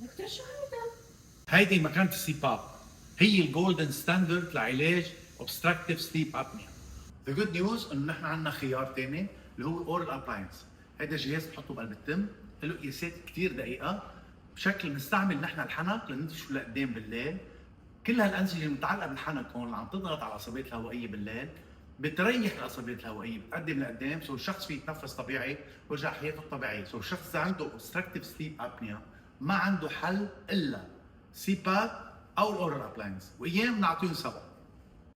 دكتور شو هيدا؟ هيدي مكانة السي باب، هي الجولدن ستاندرد لعلاج obstructive sleep apnea. The good news انه نحن عندنا خيار ثاني اللي هو اورال ابلاينس. هيدا جهاز بنحطه بقلب التم، له قياسات كثير دقيقة، بشكل بنستعمل نحن الحنك لننتشره لقدام بالليل. كل هالانسجه المتعلقه بالحنك هون اللي عم تضغط على العصبيات الهوائيه بالليل بتريح العصبيات الهوائيه، بتقدم لقدام سو الشخص فيه يتنفس طبيعي ويرجع حياته الطبيعيه. سو الشخص اذا عنده obstructive sleep apnea ما عنده حل الا سي باب او الاورال ابلاينس، وايام بنعطيهم سوا.